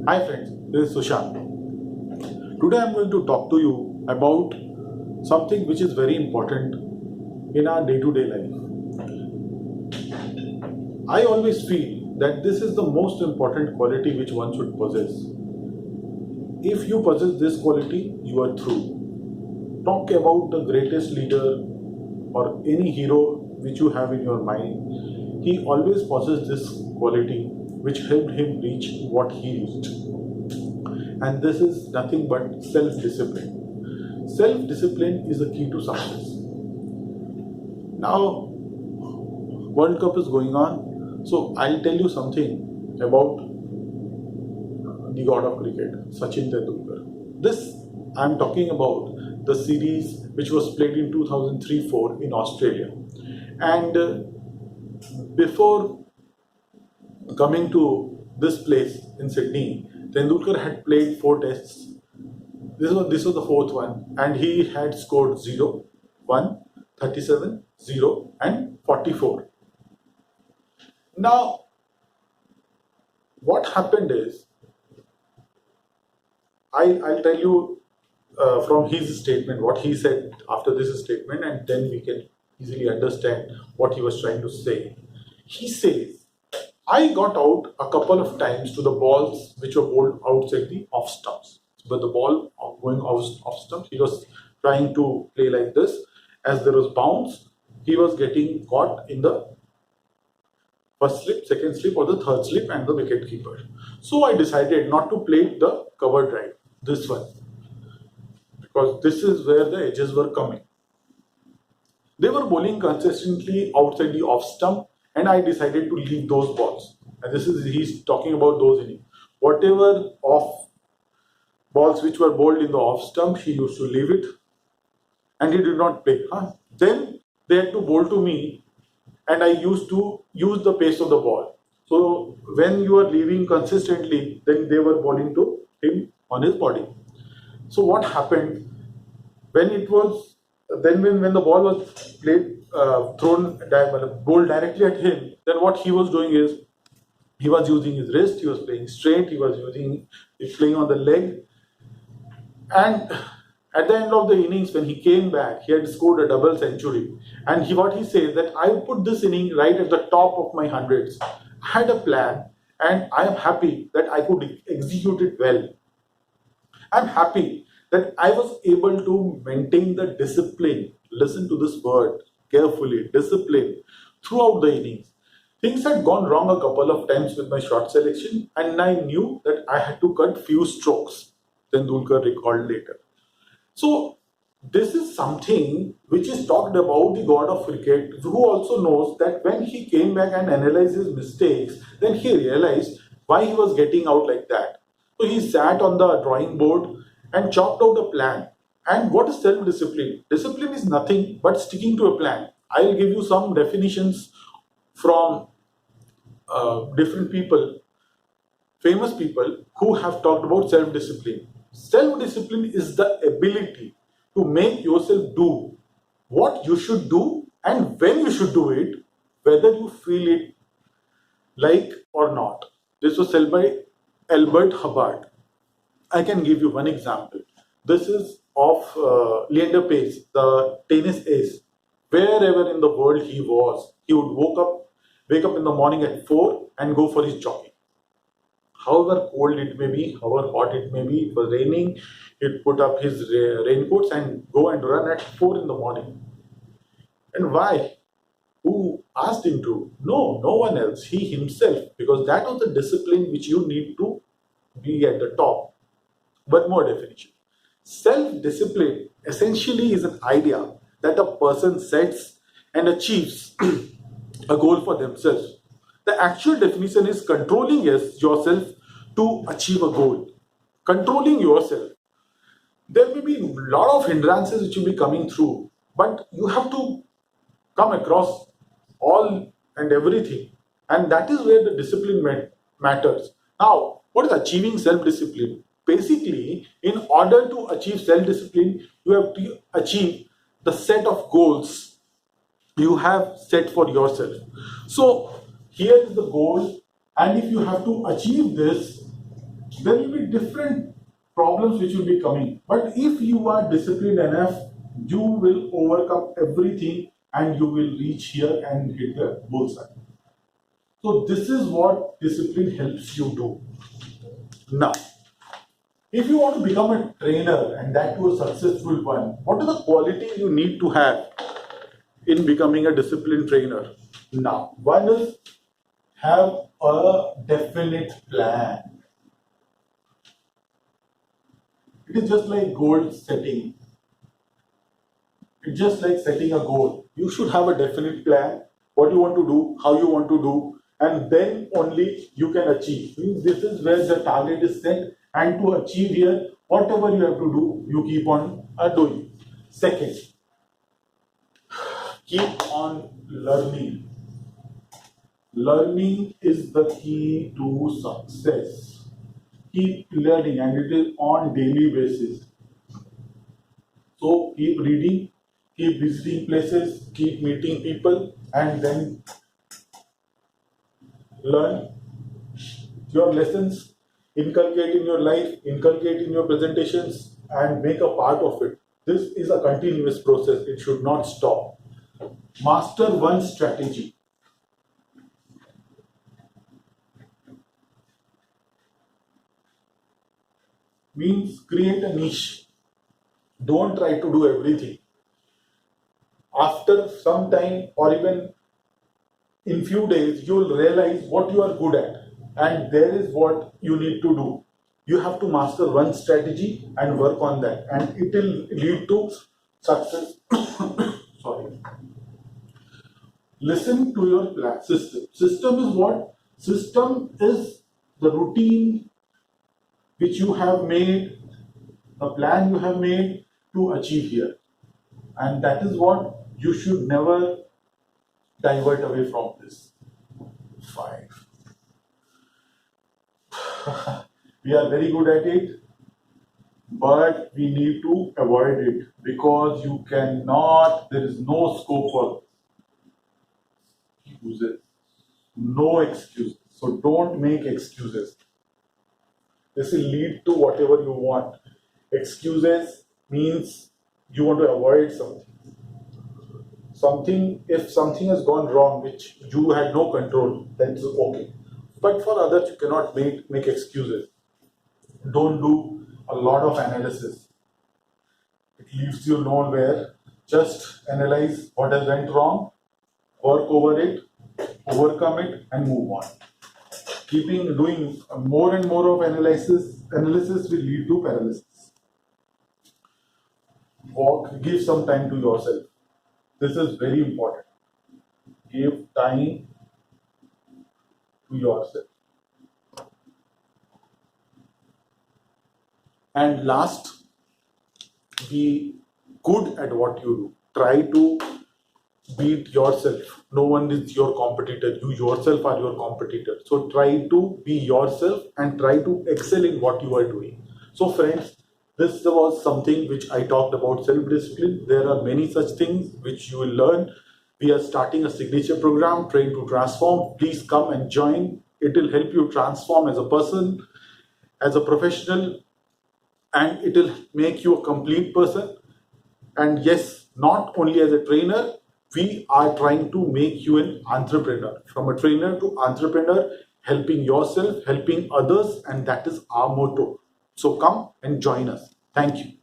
Hi friends, this is Sushant. Today I am going to talk to you about something which is very important in our day-to-day life. I always feel that this is the most important quality which one should possess. If you possess this quality, you are through. Talk about the greatest leader or any hero which you have in your mind. He always possessed this quality which helped him reach what he reached. And this is nothing but self-discipline. Self-discipline is the key to success. Now, World Cup is going on, so I'll tell you something about the god of cricket, Sachin Tendulkar. This I'm talking about the series which was played in 2003-4 in Australia. And before coming to this place in Sydney, Tendulkar had played 4 tests. This was the 4th one, and he had scored 0, 1, 37, 0, and 44. Now, what happened is, I'll tell you from his statement what he said after this statement, and then we can easily understand what he was trying to say. He says, I got out a couple of times to the balls which were bowled outside the off stumps. But the ball going off stumps, he was trying to play like this. As there was bounce, he was getting caught in the first slip, second slip, or the third slip, and the wicket keeper. So I decided not to play the cover drive, this one, because this is where the edges were coming. They were bowling consistently outside the off stump, and I decided to leave those balls. And he's talking about those innings. Whatever off balls which were bowled in the off stump, he used to leave it, and he did not play. Then they had to bowl to me, and I used to use the pace of the ball. So when you are leaving consistently, then they were bowling to him on his body. So what happened when the ball was played, bowled directly at him, then what he was doing is he was using his wrist, he was playing straight, he was playing on the leg, and at the end of the innings when he came back, he had scored a double century. And what he said that I put this inning right at the top of my hundreds. I had a plan, and I am happy that I could execute it well. I'm happy that I was able to maintain the discipline. Listen to this word carefully, discipline, throughout the innings. Things had gone wrong a couple of times with my shot selection, and I knew that I had to cut few strokes, Tendulkar recalled later. So, this is something which is talked about the god of cricket, who also knows that when he came back and analyzed his mistakes, then he realized why he was getting out like that. So, he sat on the drawing board and chalked out a plan. And what is self-discipline? Discipline is nothing but sticking to a plan. I will give you some definitions from different people, famous people who have talked about self-discipline. Self-discipline is the ability to make yourself do what you should do and when you should do it, whether you feel it like or not. This was said by Albert Hubbard. I can give you one example. This is of Leander Paes, the tennis ace. Wherever in the world he was, he would wake up in the morning at 4 and go for his jogging. However cold it may be, however hot it may be, it was raining, he'd put up his raincoats and go and run at 4 in the morning. And why? Who asked him to? No one else, he himself, because that was the discipline which you need to be at the top. One more definition. Self-discipline essentially is an idea that a person sets and achieves a goal for themselves. The actual definition is controlling yourself to achieve a goal. Controlling yourself. There may be a lot of hindrances which will be coming through, but you have to come across all and everything. And that is where the discipline matters. Now, what is achieving self-discipline? Basically, in order to achieve self-discipline, you have to achieve the set of goals you have set for yourself. So, here is the goal, and if you have to achieve this, there will be different problems which will be coming. But if you are disciplined enough, you will overcome everything and you will reach here and hit the bullseye. So this is what discipline helps you do. Now, if you want to become a trainer and that to a successful one, what are the qualities you need to have in becoming a disciplined trainer? Now, one is have a definite plan. It is just like goal setting. It's just like setting a goal. You should have a definite plan, what you want to do, how you want to do, and then only you can achieve. Means this is where the target is set, and to achieve here, whatever you have to do, you keep on doing. Second, keep on learning. Learning is the key to success. Keep learning, and it is on daily basis. So keep reading, keep visiting places, keep meeting people, and then learn your lessons, inculcate in your life, inculcate in your presentations, and make a part of it. This is a continuous process. It should not stop. Master one strategy. Means create a niche. Don't try to do everything. After some time or even in few days, you will realize what you are good at, and there is what you need to do. You have to master one strategy and work on that, and it will lead to success. Sorry. Listen to your plan. System is what? System is the routine which you have made, the plan you have made to achieve here. And that is what you should never divert away from this. 5. We are very good at it, but we need to avoid it because you cannot, there is no scope for excuses. No excuses. So don't make excuses. This will lead to whatever you want. Excuses means you want to avoid something. If something has gone wrong which you had no control, then it's okay. But for others, you cannot make excuses. Don't do a lot of analysis. It leaves you nowhere. Just analyze what has went wrong, work over it, overcome it, and move on. Doing more and more of analysis will lead to paralysis. Give some time to yourself. This is very important. Give time to yourself. And last, be good at what you do. Try to beat yourself. No one is your competitor. You yourself are your competitor. So try to be yourself and try to excel in what you are doing. So friends, this was something which I talked about self-discipline. There are many such things which you will learn. We are starting a signature program, Train to Transform. Please come and join. It will help you transform as a person, as a professional, and it will make you a complete person. And yes, not only as a trainer, we are trying to make you an entrepreneur. From a trainer to entrepreneur, helping yourself, helping others, and that is our motto. So come and join us. Thank you.